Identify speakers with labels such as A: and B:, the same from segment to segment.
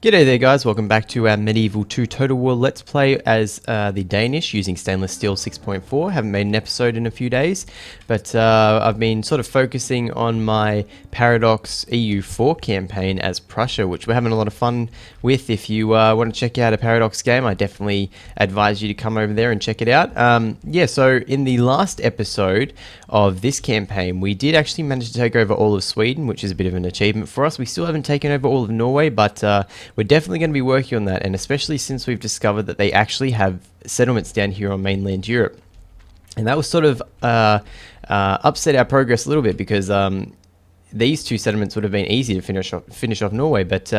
A: G'day there guys, welcome back to our Medieval 2 Total War Let's Play as the Danish using stainless steel 6.4. Haven't made an episode in a few days, but I've been sort of focusing on my Paradox EU4 campaign as Prussia, which we're having a lot of fun with. If you want to check out a Paradox game, I definitely advise you to come over there and check it out. Yeah, so in the last episode of this campaign, we did actually manage to take over all of Sweden, which is a bit of an achievement for us. We still haven't taken over all of Norway, but we're definitely going to be working on that, and especially since we've discovered that they actually have settlements down here on mainland Europe. And that was sort of upset our progress a little bit, because these two settlements would have been easy to finish off Norway, but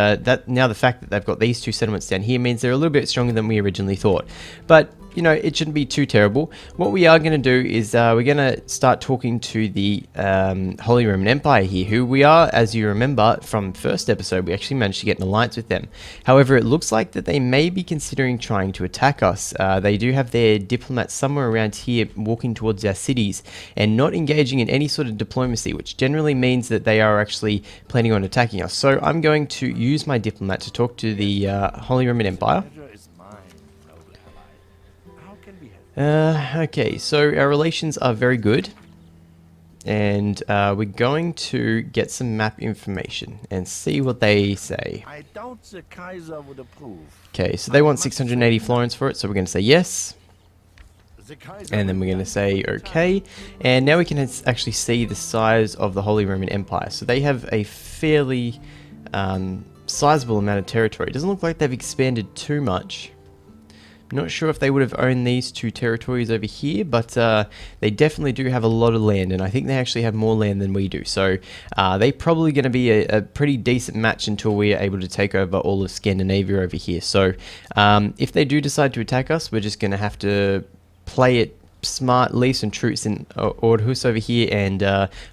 A: now the fact that they've got these two settlements down here means they're a little bit stronger than we originally thought. But you know, it shouldn't be too terrible. What we are going to do is we're going to start talking to the Holy Roman Empire here, who we are, as you remember from first episode, we actually managed to get an alliance with them. However, it looks like that they may be considering trying to attack us. They do have their diplomats somewhere around here walking towards our cities and not engaging in any sort of diplomacy, which generally means that they are actually planning on attacking us. So I'm going to use my diplomat to talk to the Holy Roman Empire. Okay, so our relations are very good, and we're going to get some map information and see what they say.
B: I doubt the Kaiser would approve.
A: Okay, so they want 680 florins for it, so we're going to say yes, and then we're going to say okay, and now we can actually see the size of the Holy Roman Empire. So they have a fairly sizable amount of territory. It doesn't look like they've expanded too much. Not sure if they would have owned these two territories over here, but they definitely do have a lot of land, and I think they actually have more land than we do. So they're probably going to be a pretty decent match until we are able to take over all of Scandinavia over here. So if they do decide to attack us, we're just going to have to play it smart, leave some troops in Aarhus over here, and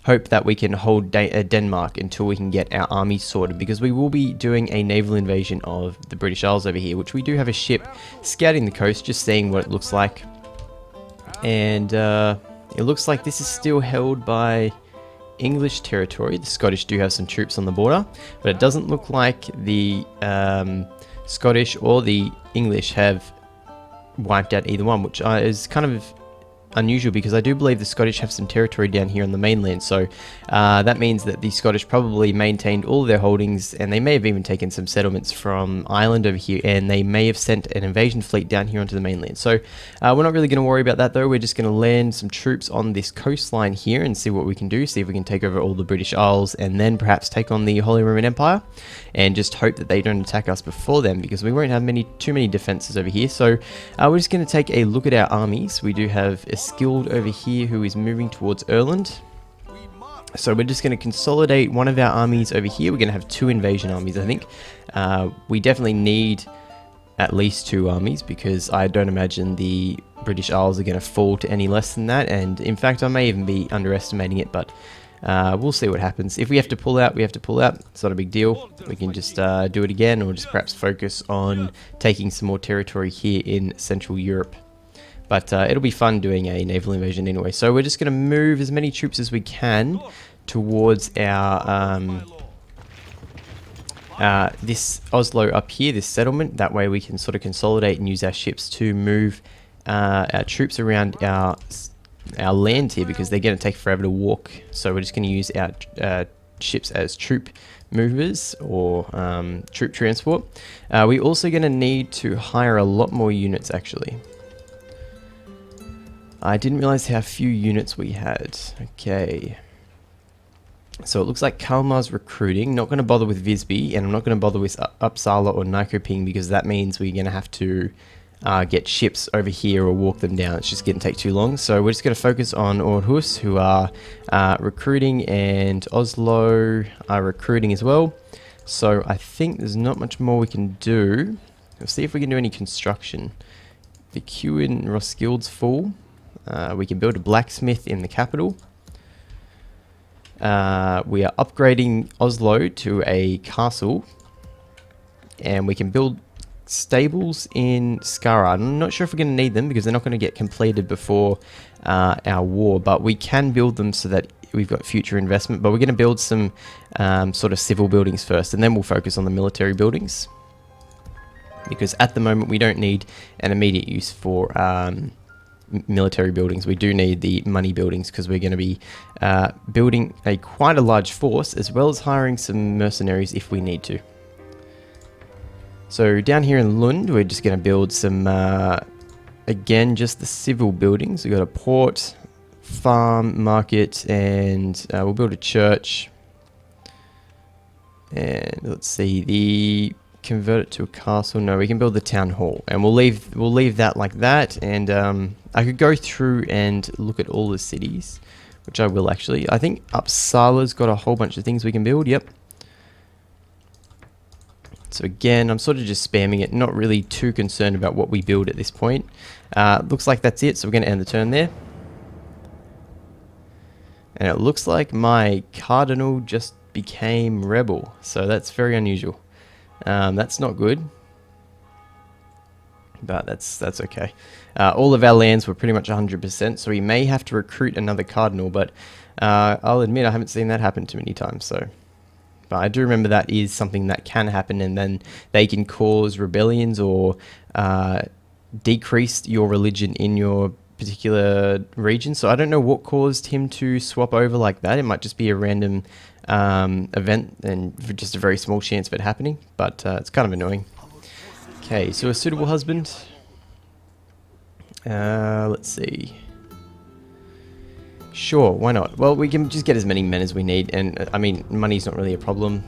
A: hope that we can hold Denmark until we can get our army sorted, because we will be doing a naval invasion of the British Isles over here, which we do have a ship scouting the coast, just seeing what it looks like. And it looks like this is still held by English territory. The Scottish do have some troops on the border, but it doesn't look like the Scottish or the English have wiped out either one, which is kind of unusual, because I do believe the Scottish have some territory down here on the mainland. So that means that the Scottish probably maintained all of their holdings, and they may have even taken some settlements from Ireland over here, and they may have sent an invasion fleet down here onto the mainland. So we're not really going to worry about that though. We're just going to land some troops on this coastline here and see what we can do, see if we can take over all the British Isles, and then perhaps take on the Holy Roman Empire, and just hope that they don't attack us before them, because we won't have too many defenses over here. So we're just going to take a look at our armies. We do have a skilled over here who is moving towards Erland. So we're just going to consolidate one of our armies over here. We're going to have two invasion armies, I think. We definitely need at least two armies, because I don't imagine the British Isles are going to fall to any less than that. And in fact, I may even be underestimating it, but we'll see what happens. If we have to pull out, we have to pull out. It's not a big deal. We can just do it again, or just perhaps focus on taking some more territory here in Central Europe. But it'll be fun doing a naval invasion anyway. So we're just going to move as many troops as we can towards our this Oslo up here, this settlement. That way we can sort of consolidate and use our ships to move our troops around our land here, because they're going to take forever to walk. So we're just going to use our ships as troop movers, or troop transport. We're also going to need to hire a lot more units, actually. I didn't realize how few units we had. Okay. So it looks like Kalmar's recruiting. Not going to bother with Visby, and I'm not going to bother with Uppsala or Nyköping, because that means we're going to have to get ships over here or walk them down. It's just going to take too long. So we're just going to focus on Aarhus, who are recruiting, and Oslo are recruiting as well. So I think there's not much more we can do. Let's see if we can do any construction. The queue in Roskilde's full. We can build a blacksmith in the capital. We are upgrading Oslo to a castle, and we can build stables in Skara. I'm not sure if we're going to need them, because they're not going to get completed before our war, but we can build them so that we've got future investment. But we're going to build some sort of civil buildings first, and then we'll focus on the military buildings. because at the moment we don't need an immediate use for military buildings. We do need the money buildings because we're going to be building quite a large force, as well as hiring some mercenaries if we need to. So down here in Lund, we're just going to build some, again, just the civil buildings. We've got a port, farm, market, and we'll build a church. And let's see, convert it to a castle. No, we can build the town hall, and we'll leave that like that. And I could go through and look at all the cities, which I will actually. I think Uppsala's got a whole bunch of things we can build. Yep. So again, I'm sort of just spamming it, not really too concerned about what we build at this point. Looks like that's it, so we're going to end the turn there. And it looks like my cardinal just became rebel, so that's very unusual. That's not good, but that's okay. All of our lands were pretty much 100%, so we may have to recruit another cardinal, but I'll admit I haven't seen that happen too many times. So, but I do remember that is something that can happen, and then they can cause rebellions or decrease your religion in your particular region. So I don't know what caused him to swap over like that. It might just be a random event and just a very small chance of it happening, but it's kind of annoying. Okay, so a suitable husband. Let's see. Sure, why not? Well, we can just get as many men as we need, and I mean, money's not really a problem.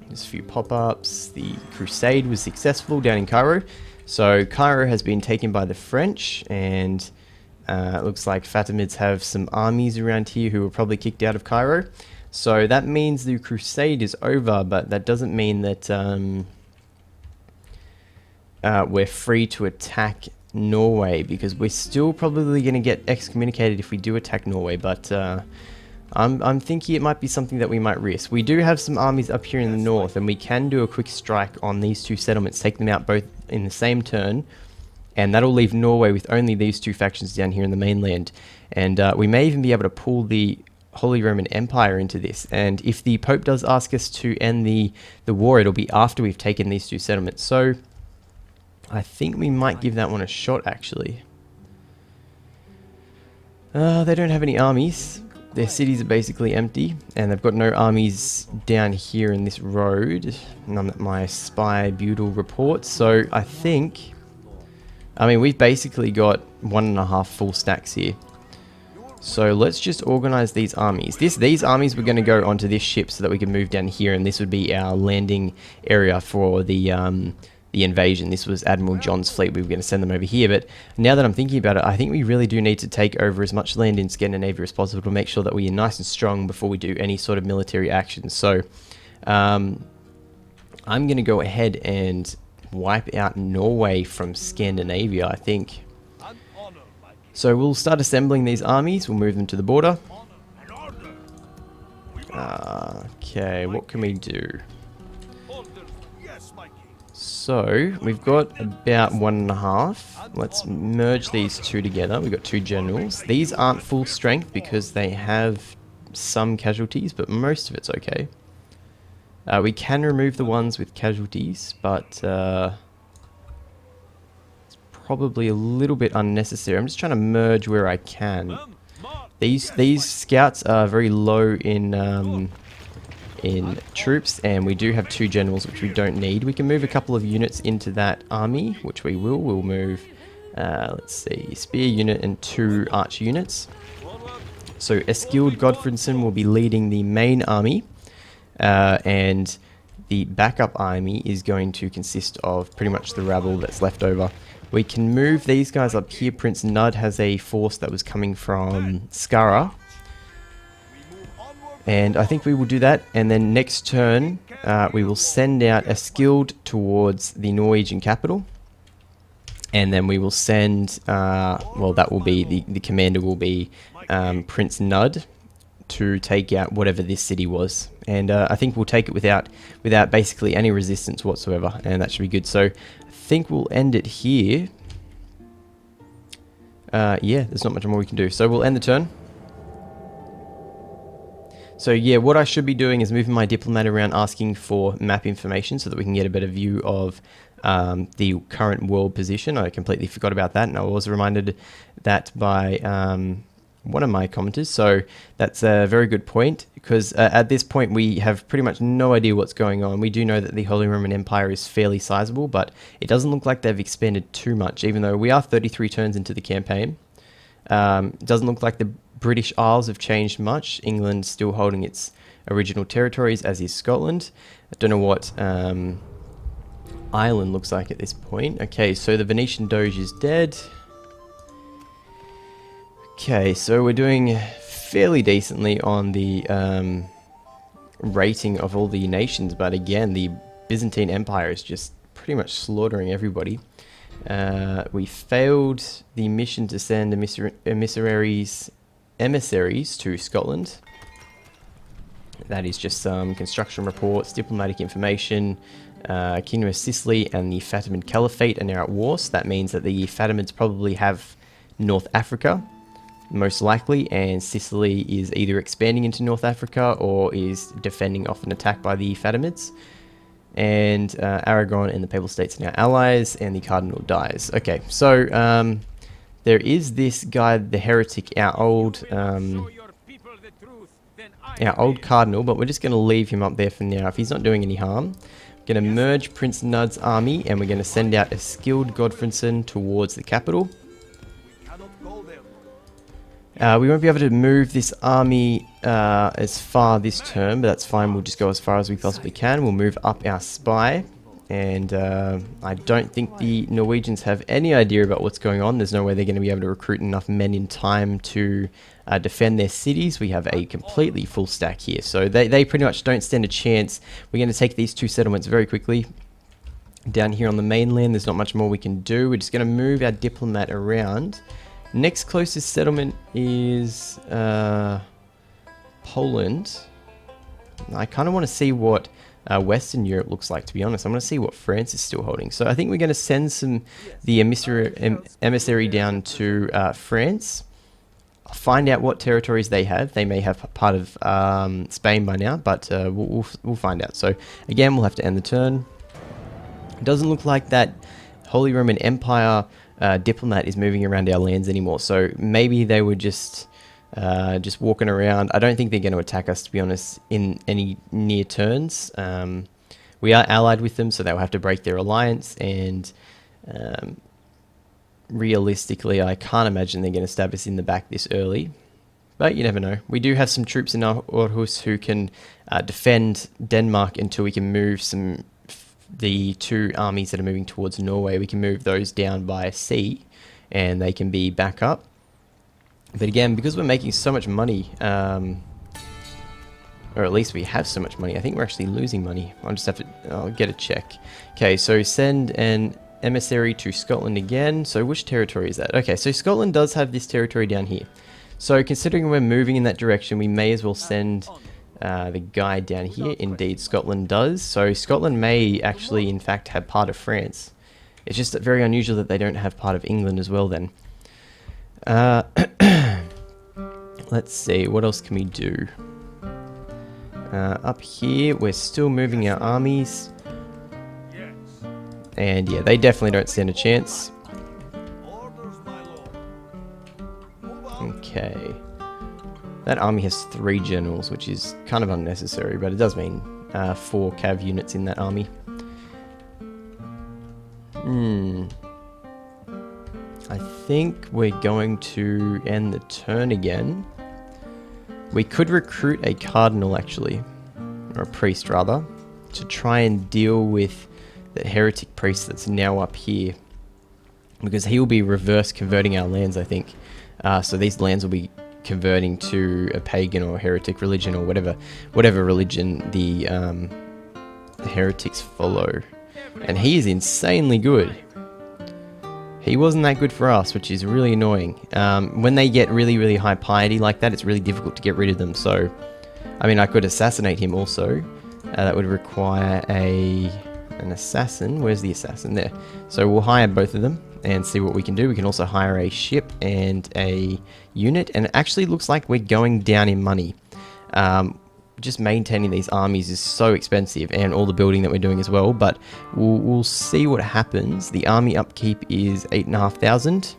A: There's a few pop-ups. The Crusade was successful down in Cairo. So Cairo has been taken by the French, and it looks like Fatimids have some armies around here who were probably kicked out of Cairo. So that means the Crusade is over, but that doesn't mean that we're free to attack Norway, because we're still probably going to get excommunicated if we do attack Norway, but I'm thinking it might be something that we might risk. We do have some armies up here in the north, and we can do a quick strike on these two settlements, take them out both in the same turn, and that'll leave Norway with only these two factions down here in the mainland. And we may even be able to pull the Holy Roman Empire into this, and if the Pope does ask us to end the war, it'll be after we've taken these two settlements. So I think we might give that one a shot, actually. They don't have any armies. Their cities are basically empty, and they've got no armies down here in this road. None that my spy Budel reports. So I think, I mean, we've basically got 1.5 full stacks here. So let's just organize these armies. These armies were going to go onto this ship so that we can move down here, and this would be our landing area for the invasion. This was Admiral John's fleet. We were going to send them over here, but now that I'm thinking about it, I think we really do need to take over as much land in Scandinavia as possible to make sure that we are nice and strong before we do any sort of military action. So I'm going to go ahead and wipe out Norway from Scandinavia, I think. So we'll start assembling these armies. We'll move them to the border. Okay, what can we do? So we've got about 1.5. Let's merge these two together. We've got two generals. These aren't full strength because they have some casualties, but most of it's okay. We can remove the ones with casualties, but it's probably a little bit unnecessary. I'm just trying to merge where I can. These scouts are very low in troops, and we do have two generals which we don't need. We can move a couple of units into that army, which we will. We'll move, let's see, spear unit and 2 arch units. So Eskild Godfredson will be leading the main army, and the backup army is going to consist of pretty much the rabble that's left over. We can move these guys up here. Prince Nud has a force that was coming from Skara, and I think we will do that, and then next turn we will send out Eskild towards the Norwegian capital, and then we will send, well, that will be, the commander will be Prince Nud to take out whatever this city was, and I think we'll take it without basically any resistance whatsoever, and that should be good. So I think we'll end it here. Yeah, there's not much more we can do, so we'll end the turn. So yeah, what I should be doing is moving my diplomat around, asking for map information so that we can get a better view of the current world position. I completely forgot about that, and I was reminded that by one of my commenters. So that's a very good point, because at this point we have pretty much no idea what's going on. We do know that the Holy Roman Empire is fairly sizable, but it doesn't look like they've expanded too much, even though we are 33 turns into the campaign. It doesn't look like the British Isles have changed much. England's still holding its original territories, as is Scotland. I don't know what Ireland looks like at this point. Okay, so the Venetian Doge is dead. Okay, so we're doing fairly decently on the rating of all the nations, but again, the Byzantine Empire is just pretty much slaughtering everybody. We failed the mission to send emissaries to Scotland. That is just some construction reports, diplomatic information. Kingdom of Sicily and the Fatimid Caliphate are now at war, so that means that the Fatimids probably have North Africa, most likely, and Sicily is either expanding into North Africa or is defending off an attack by the Fatimids. And Aragon and the Papal States are now allies, and the Cardinal dies. Okay, so there is this guy, the heretic, our old Cardinal, but we're just going to leave him up there for now if he's not doing any harm. We're going to merge Prince Nud's army, and we're going to send out a skilled Godfredson towards the capital. We won't be able to move this army as far this turn, but that's fine. We'll just go as far as we possibly can. We'll move up our spy, and I don't think the Norwegians have any idea about what's going on. There's no way they're going to be able to recruit enough men in time to defend their cities. We have a completely full stack here, so they pretty much don't stand a chance. We're going to take these two settlements very quickly. Down here on the mainland, there's not much more we can do. We're just going to move our diplomat around. Next closest settlement is Poland. I kind of want to see what Western Europe looks like, to be honest. I want to see what France is still holding. So I think we're going to send the emissary down to France. Find out what territories they have. They may have part of Spain by now, but we'll find out. So again, we'll have to end the turn. It doesn't look like that Holy Roman Empire diplomat is moving around our lands anymore, so maybe they were just walking around. I don't think they're going to attack us, to be honest, in any near turns. We are allied with them, so they'll have to break their alliance, and realistically I can't imagine they're going to stab us in the back this early, but you never know. We do have some troops in Aarhus who can defend Denmark until we can move the two armies that are moving towards Norway. We can move those down by sea, and they can be back up. But again, because we're making so much money, or at least we have so much money, I think we're actually losing money. I'll get a check. Okay, so send an emissary to Scotland again. So which territory is that? Okay, so Scotland does have this territory down here. So considering we're moving in that direction, we may as well send the guy down here. Indeed, Scotland does. So Scotland may actually, in fact, have part of France. It's just very unusual that they don't have part of England as well then. Let's see, what else can we do? Up here, we're still moving our armies. And yeah, they definitely don't stand a chance. Okay. That army has 3 generals, which is kind of unnecessary, but it does mean 4 cav units in that army. I think we're going to end the turn again. We could recruit a cardinal, actually, or a priest rather, to try and deal with the heretic priest that's now up here, because he will be reverse converting our lands, I think. So these lands will be converting to a pagan or heretic religion, or whatever religion the heretics follow. And he is insanely good. He wasn't that good for us, which is really annoying. When they get really, really high piety like that, it's really difficult to get rid of them. So, I mean, I could assassinate him also. That would require an assassin. Where's the assassin? There. So we'll hire both of them and see what we can do. We can also hire a ship and a unit, and it actually looks like we're going down in money. just maintaining these armies is so expensive, and all the building that we're doing as well. But we'll see what happens. The army upkeep is 8,500.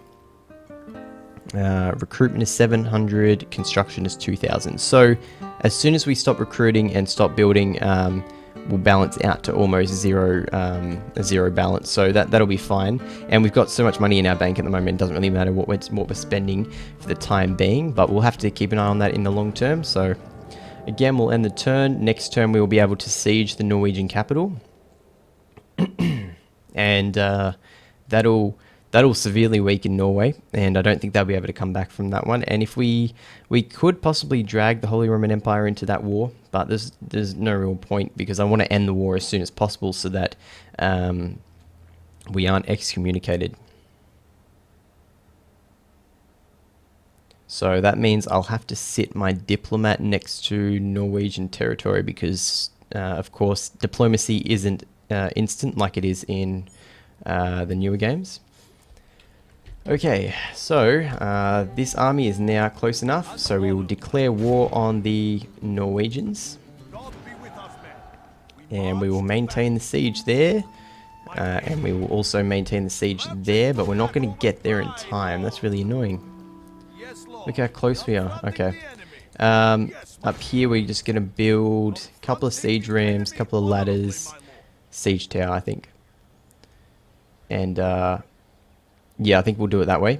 A: Recruitment is 700. Construction is 2,000. So as soon as we stop recruiting and stop building, we'll balance out to almost zero, a zero balance. So that'll be fine. And we've got so much money in our bank at the moment, it doesn't really matter what we're spending for the time being, but we'll have to keep an eye on that in the long term. So again, we'll end the turn. Next turn, we will be able to siege the Norwegian capital. And that'll severely weaken Norway, and I don't think they'll be able to come back from that one. And if we could possibly drag the Holy Roman Empire into that war, but there's no real point, because I want to end the war as soon as possible so that we aren't excommunicated. So that means I'll have to sit my diplomat next to Norwegian territory, because of course diplomacy isn't instant like it is in the newer games. Okay, so this army is now close enough, so we will declare war on the Norwegians. And we will maintain the siege there. And we will also maintain the siege there, but we're not going to get there in time. That's really annoying. Look how close we are. Okay. Up here we're just going to build a couple of siege rams, a couple of ladders, siege tower, I think. And yeah, I think we'll do it that way.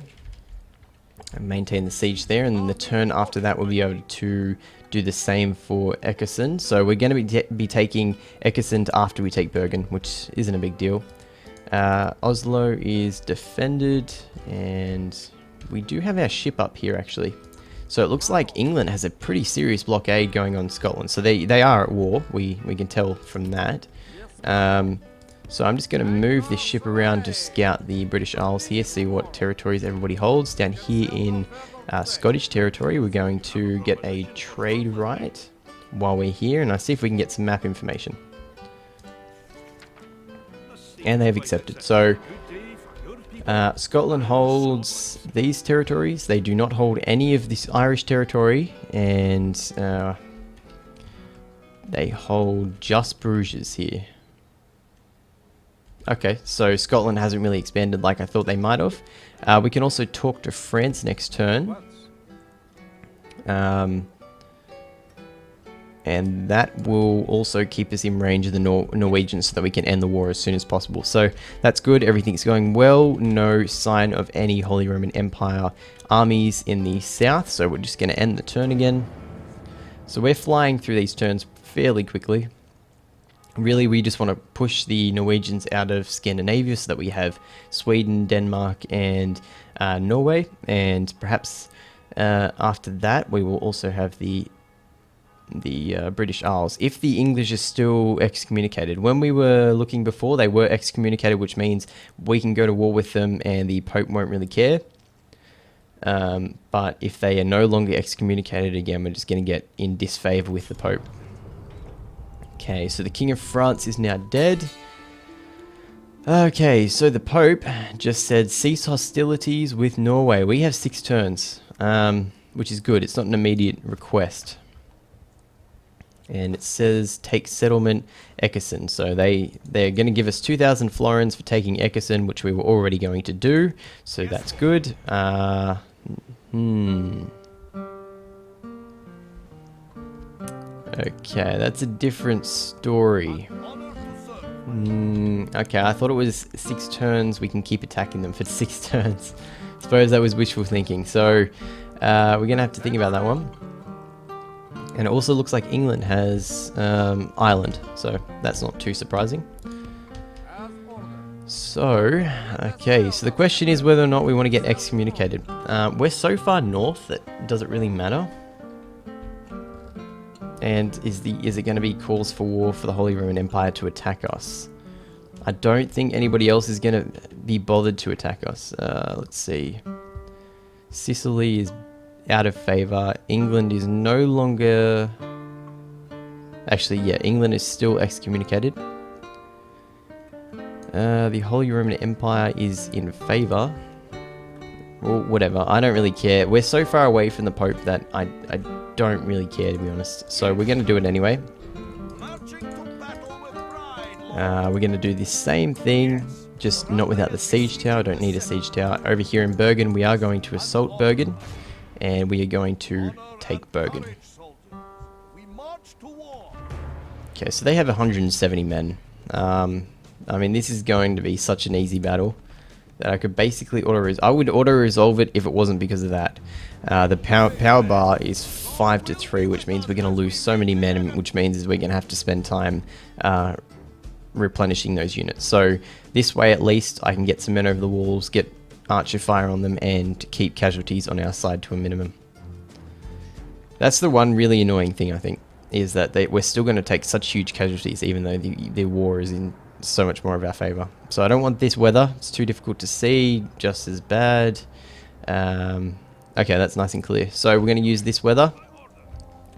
A: And maintain the siege there, and then the turn after that we'll be able to do the same for Eckersund. So we're going to be taking Eckersund after we take Bergen, which isn't a big deal. Oslo is defended, and we do have our ship up here actually. So it looks like England has a pretty serious blockade going on Scotland. So they are at war. We can tell from that. So I'm just going to move this ship around to scout the British Isles here, see what territories everybody holds. Down here in Scottish territory, we're going to get a trade right while we're here, and I see if we can get some map information. And they've accepted. So Scotland holds these territories. They do not hold any of this Irish territory, and they hold just Bruges here. Okay, so Scotland hasn't really expanded like I thought they might have. We can also talk to France next turn. And that will also keep us in range of the Norwegians so that we can end the war as soon as possible. So that's good, everything's going well. No sign of any Holy Roman Empire armies in the south, so we're just going to end the turn again. So we're flying through these turns fairly quickly. Really, we just want to push the Norwegians out of Scandinavia so that we have Sweden, Denmark, and Norway. And perhaps after that, we will also have the British Isles. If the English are still excommunicated, when we were looking before, they were excommunicated, which means we can go to war with them and the Pope won't really care. But if they are no longer excommunicated, again, we're just going to get in disfavor with the Pope. Okay, so the King of France is now dead. Okay, so the Pope just said cease hostilities with Norway. We have 6 turns, which is good. It's not an immediate request. And it says take settlement Eckersund. So they're going to give us 2,000 florins for taking Eckersund, which we were already going to do. So that's good. Okay, that's a different story. Okay, I thought it was 6 turns. We can keep attacking them for 6 turns. Suppose that was wishful thinking. So we're going to have to think about that one. And it also looks like England has Ireland. So that's not too surprising. So, okay, so the question is whether or not we want to get excommunicated. We're so far north that does it really matter? And is it going to be cause for war for the Holy Roman Empire to attack us? I don't think anybody else is going to be bothered to attack us. Let's see. Sicily is out of favor. England is no longer... Actually, yeah, England is still excommunicated. The Holy Roman Empire is in favor. Well, whatever. I don't really care. We're so far away from the Pope that I don't really care, to be honest. So we're going to do it anyway. We're going to do the same thing, just not without the siege tower. Don't need a siege tower. Over here in Bergen, we are going to assault Bergen, and we are going to take Bergen. Okay, so they have 170 men. I mean, this is going to be such an easy battle that I could basically I would auto-resolve it if it wasn't because of that. The power bar is 5-3, which means we're going to lose so many men, which means we're going to have to spend time replenishing those units. So this way, at least, I can get some men over the walls, get archer fire on them, and keep casualties on our side to a minimum. That's the one really annoying thing, I think, is that we're still going to take such huge casualties, even though the war is in so much more of our favor. So I don't want this weather. It's too difficult to see. Just as bad. Okay, that's nice and clear. So we're going to use this weather.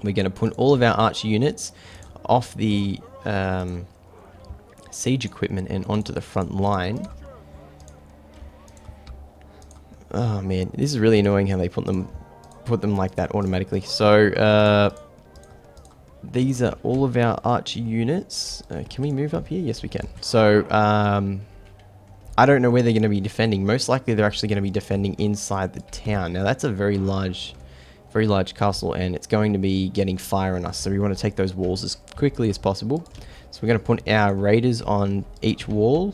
A: We're going to put all of our archer units off the siege equipment and onto the front line. Oh man, this is really annoying how they put them like that automatically. So these are all of our archer units. Can we move up here? Yes, we can. So I don't know where they're going to be defending. Most likely they're actually going to be defending inside the town. Now that's a very large castle, and it's going to be getting fire on us. So we want to take those walls as quickly as possible. So we're going to put our raiders on each wall.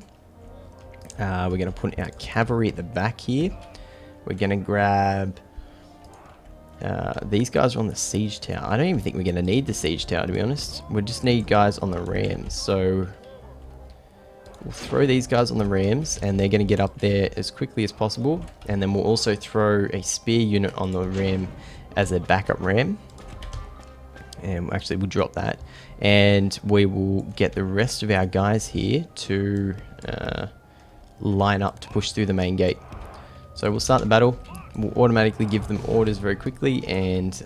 A: We're going to put our cavalry at the back here. We're going to grab... these guys are on the siege tower. I don't even think we're going to need the siege tower, to be honest. We just need guys on the rams. So we'll throw these guys on the rams, and they're going to get up there as quickly as possible. And then we'll also throw a spear unit on the ram as a backup ram. And actually, we'll drop that. And we will get the rest of our guys here to line up to push through the main gate. So we'll start the battle. We'll automatically give them orders very quickly, and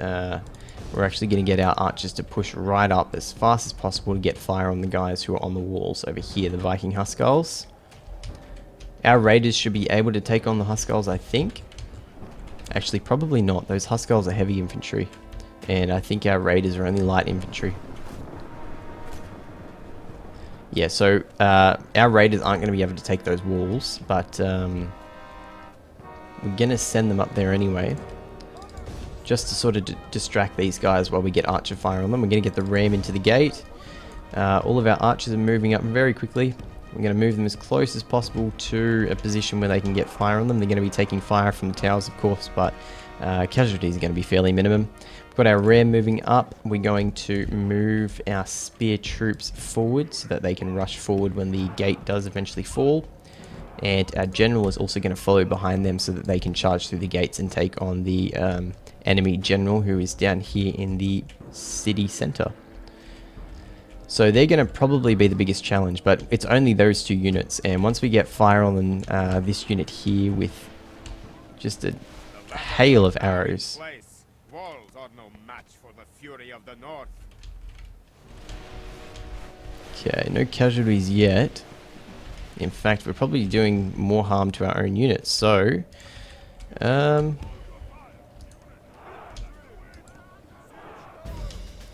A: we're actually going to get our archers to push right up as fast as possible to get fire on the guys who are on the walls over here, the Viking Huskarls. Our raiders should be able to take on the Huskarls, I think. Actually, probably not. Those Huskarls are heavy infantry, and I think our raiders are only light infantry. Yeah, so our raiders aren't going to be able to take those walls, but we're going to send them up there anyway, just to sort of distract these guys while we get archer fire on them. We're going to get the ram into the gate. All of our archers are moving up very quickly. We're going to move them as close as possible to a position where they can get fire on them. They're going to be taking fire from the towers, of course, but casualties are going to be fairly minimum. We've got our ram moving up. We're going to move our spear troops forward so that they can rush forward when the gate does eventually fall. And our general is also going to follow behind them so that they can charge through the gates and take on the enemy general, who is down here in the city center. So they're going to probably be the biggest challenge, but it's only those two units. And once we get fire on this unit here with just a hail of arrows.
C: Walls are no match for the fury of the north.
A: Okay, no casualties yet. In fact, we're probably doing more harm to our own units. So,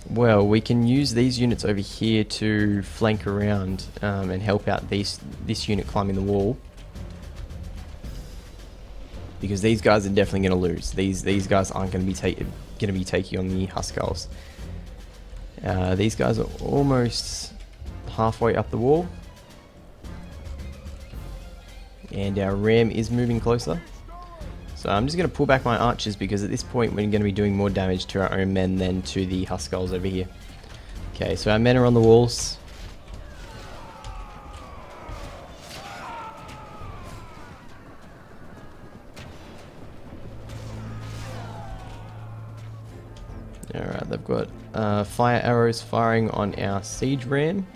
A: well, we can use these units over here to flank around and help out this unit climbing the wall. Because these guys are definitely going to lose. These guys aren't going to be taking on the Huskarls. These guys are almost halfway up the wall. And our ram is moving closer. So I'm just going to pull back my archers, because at this point we're going to be doing more damage to our own men than to the Huskarls over here. Okay, so our men are on the walls. Alright, they've got fire arrows firing on our siege ram.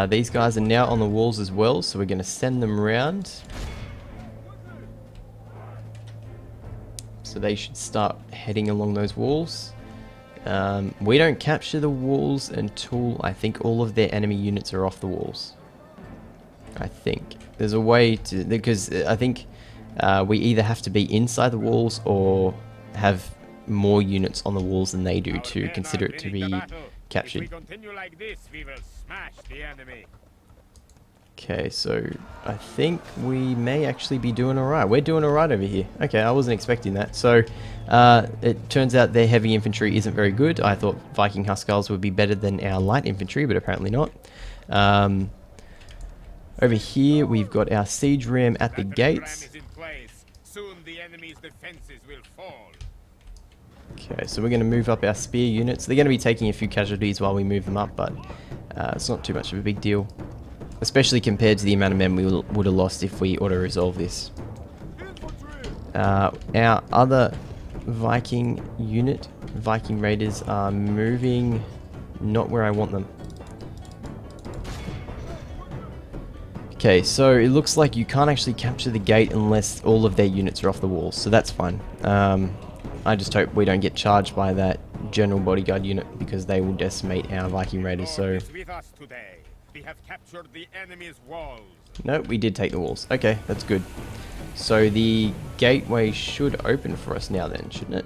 A: These guys are now on the walls as well, so we're going to send them around. So they should start heading along those walls. We don't capture the walls until I think all of their enemy units are off the walls. I think there's a way to, because I think we either have to be inside the walls or have more units on the walls than they do to consider it to be captured.
C: If we continue like this, we will smash the enemy.
A: Okay, so I think we may actually be doing alright. We're doing alright over here. Okay, I wasn't expecting that. So, it turns out their heavy infantry isn't very good. I thought Viking Huskarls would be better than our light infantry, but apparently not. Over here, we've got our siege ram at the gates.
C: Soon the enemy's defenses will fall.
A: Okay, so we're going to move up our spear units. They're going to be taking a few casualties while we move them up, but it's not too much of a big deal. Especially compared to the amount of men we would have lost if we auto-resolve this. Our other Viking unit, Viking raiders, are moving not where I want them. Okay, so it looks like you can't actually capture the gate unless all of their units are off the walls, so that's fine. I just hope we don't get charged by that general bodyguard unit because they will decimate our Viking raiders, so...
C: With us today. We have captured the enemy's walls.
A: No, we did take the walls. Okay, that's good. So the gateway should open for us now then, shouldn't it?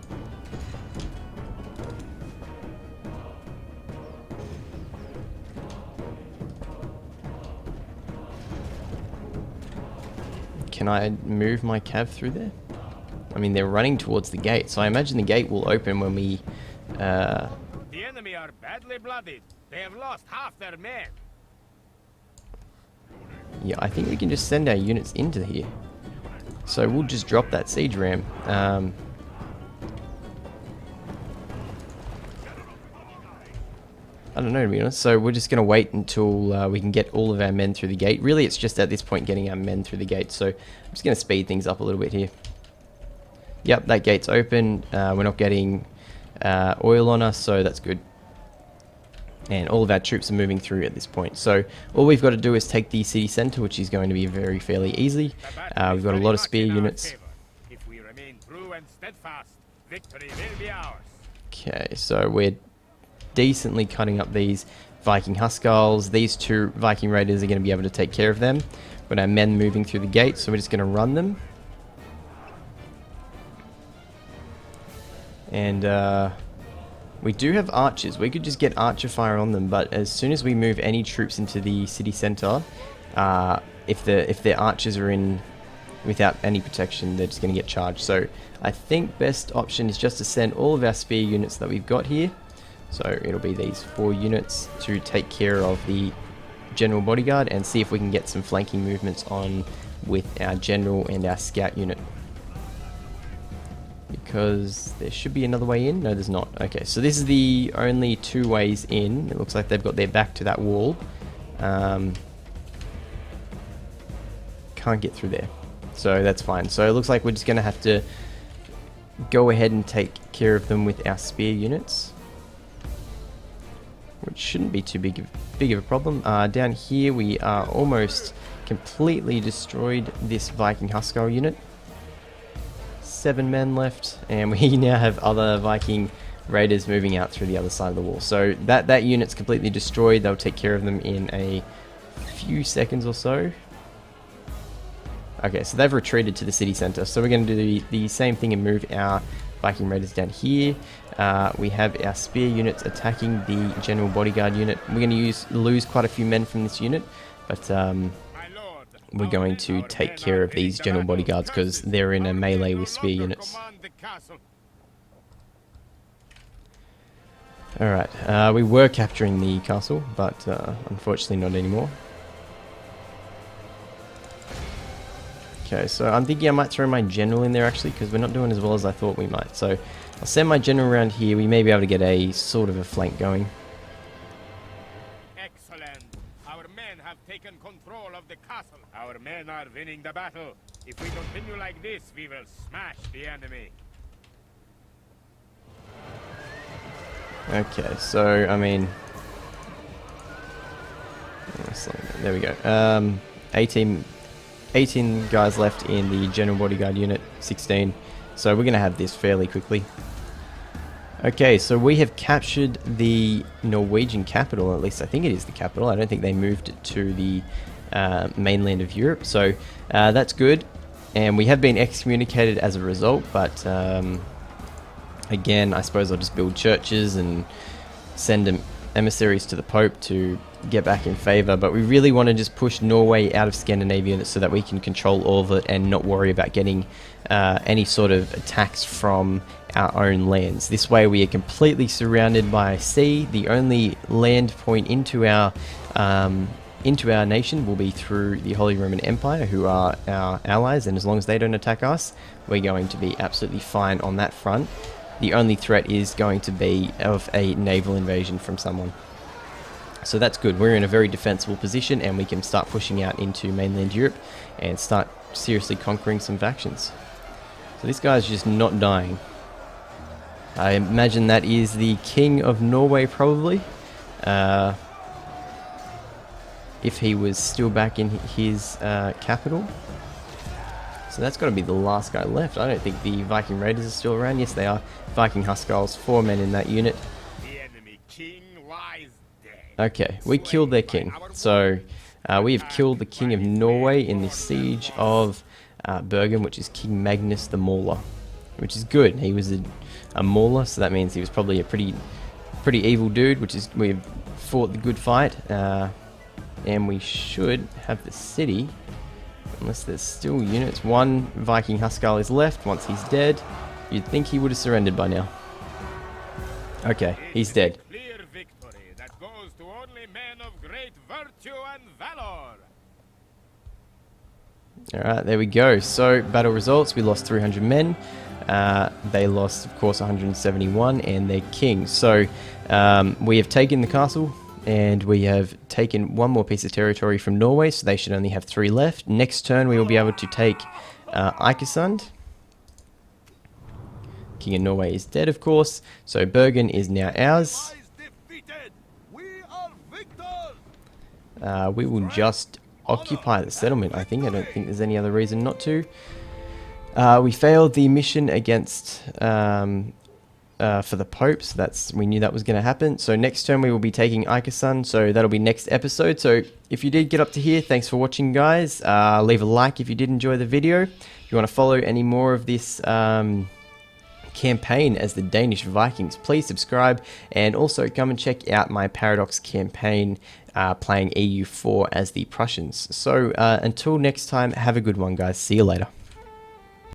A: Can I move my cav through there? I mean, they're running towards the gate, so I imagine the gate will open when we...
C: The enemy are badly blooded. They have lost half their men.
A: Yeah, I think we can just send our units into here. So we'll just drop that siege ram. I don't know, to be honest. So we're just going to wait until we can get all of our men through the gate. Really, it's just at this point getting our men through the gate. So I'm just going to speed things up a little bit here. Yep, that gate's open. We're not getting oil on us, so that's good. And all of our troops are moving through at this point. So all we've got to do is take the city centre, which is going to be fairly easy. We've got a lot of spear units.
C: If we remain true and steadfast, victory will be ours.
A: Okay, so we're decently cutting up these Viking Huskarls. These two Viking raiders are going to be able to take care of them. We've got our men moving through the gate, so we're just going to run them. And we do have archers. We could just get archer fire on them, but as soon as we move any troops into the city centre, if their archers are in without any protection, they're just going to get charged. So I think best option is just to send all of our spear units that we've got here. So it'll be these 4 units to take care of the general bodyguard and see if we can get some flanking movements on with our general and our scout unit. Because there should be another way in. No, there's not. Okay, so this is the only 2 ways in. It looks like they've got their back to that wall. Can't get through there. So that's fine. So it looks like we're just going to have to go ahead and take care of them with our spear units. Which shouldn't be too big of a problem. Down here we are almost completely destroyed this Viking Huskar unit. 7 men left, and we now have other Viking raiders moving out through the other side of the wall. So that unit's completely destroyed. They'll take care of them in a few seconds or so. Okay, so they've retreated to the city centre. So we're going to do the same thing and move our Viking raiders down here. We have our spear units attacking the general bodyguard unit. We're going to lose quite a few men from this unit, but we're going to take care of these general bodyguards because they're in a melee with spear units. Alright, we were capturing the castle, but unfortunately not anymore. Okay, so I'm thinking I might throw my general in there actually because we're not doing as well as I thought we might. So I'll send my general around here. We may be able to get a sort of a flank going.
C: Excellent. Our men have taken control of the castle. Our men are winning the battle. If we continue like this, we will smash the enemy.
A: Okay, so I mean, there we go. 18 guys left in the general bodyguard unit, 16. So we're going to have this fairly quickly. Okay, so we have captured the Norwegian capital, at least I think it is the capital. I don't think they moved it to the mainland of Europe, so that's good. And we have been excommunicated as a result, but again, I suppose I'll just build churches and send them emissaries to the Pope to get back in favor. But we really want to just push Norway out of Scandinavia so that we can control all of it and not worry about getting any sort of attacks from our own lands. This way we are completely surrounded by sea. The only land point into our nation will be through the Holy Roman Empire, who are our allies, and as long as they don't attack us, we're going to be absolutely fine on that front. The only threat is going to be of a naval invasion from someone. So that's good. We're in a very defensible position, and we can start pushing out into mainland Europe and start seriously conquering some factions. So this guy's just not dying. I imagine that is the King of Norway, probably. If he was still back in his capital. So that's got to be the last guy left. I don't think the Viking Raiders are still around. Yes, they are. Viking Huskarls, 4 men in that unit.
C: The enemy king lies dead.
A: Okay, we killed their king. So we have killed the King of Norway in the siege of Bergen, which is King Magnus the Mauler, which is good. He was a Mauler, so that means he was probably a pretty evil dude, which is, we've fought the good fight. And we should have the city, unless there's still units. One Viking Huskarl is left. Once he's dead, you'd think he would have surrendered by now. Okay, he's dead.
C: Clear victory that goes to only men of great virtue and valor.
A: Alright, there we go. So, battle results, we lost 300 men. They lost, of course, 171 and their king. So, we have taken the castle. And we have taken one more piece of territory from Norway, so they should only have 3 left. Next turn, we will be able to take Eikersund. King of Norway is dead, of course. So Bergen is now ours. We will just occupy the settlement, I think. I don't think there's any other reason not to. We failed the mission against... for the Pope, so we knew that was going to happen. So next turn we will be taking Eikersund, so that'll be next episode. So if you did get up to here, thanks for watching, guys. Leave a like if you did enjoy the video. If you want to follow any more of this campaign as the Danish Vikings, please subscribe, and also come and check out my Paradox campaign playing EU4 as the Prussians. So until next time, have a good one, guys. See you later.